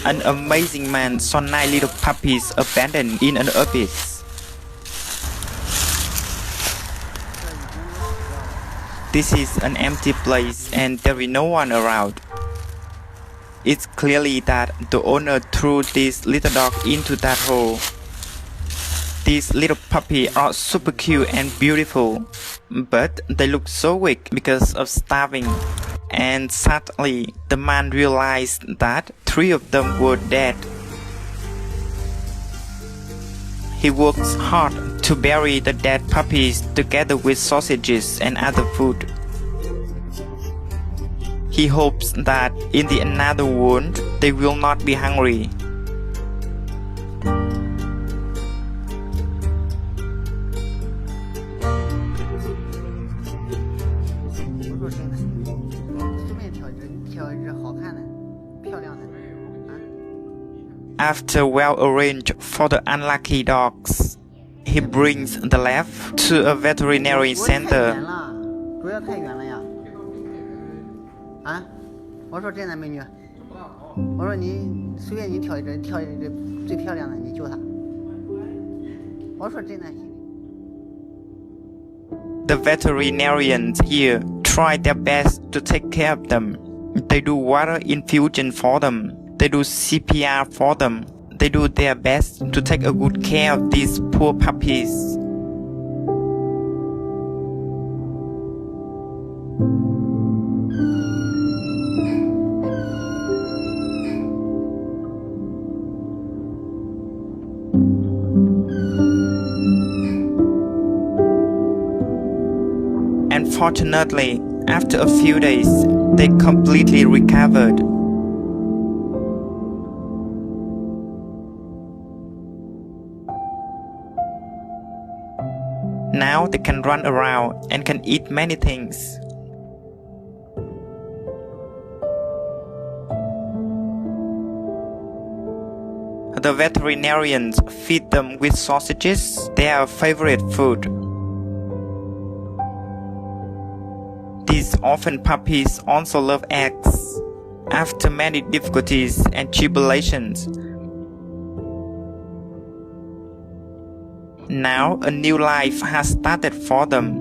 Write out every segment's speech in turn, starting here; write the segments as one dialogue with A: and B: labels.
A: An amazing man saw 9 little puppies abandoned in an abyss. This is an empty place and there is no one around. It's clearly that the owner threw this little dog into that hole. These little puppies are super cute and beautiful, but they look so weak because of starving. And sadly, the man realized that 3 of them were dead. He works hard to bury the dead puppies together with sausages and other food. He hopes that in the another world they will not be hungry. After well arranged for the unlucky dogs, he brings the left to a veterinary center.
B: 我说真的美女，我说你随便你挑一只最漂亮的，你救她。我说真的。
A: The veterinarians here try their best to take care of them. They do water infusion for them. They do CPR for them. They do their best to take a good care of these poor puppies. Unfortunately, after a few days, they completely recovered. Now they can run around and can eat many things. The veterinarians feed them with sausages, their favorite food. These orphan puppies also love eggs. After many difficulties and tribulations, now a new life has started for them.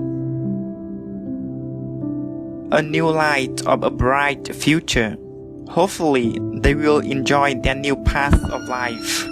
A: A new light of a bright future. Hopefully, they will enjoy their new path of life.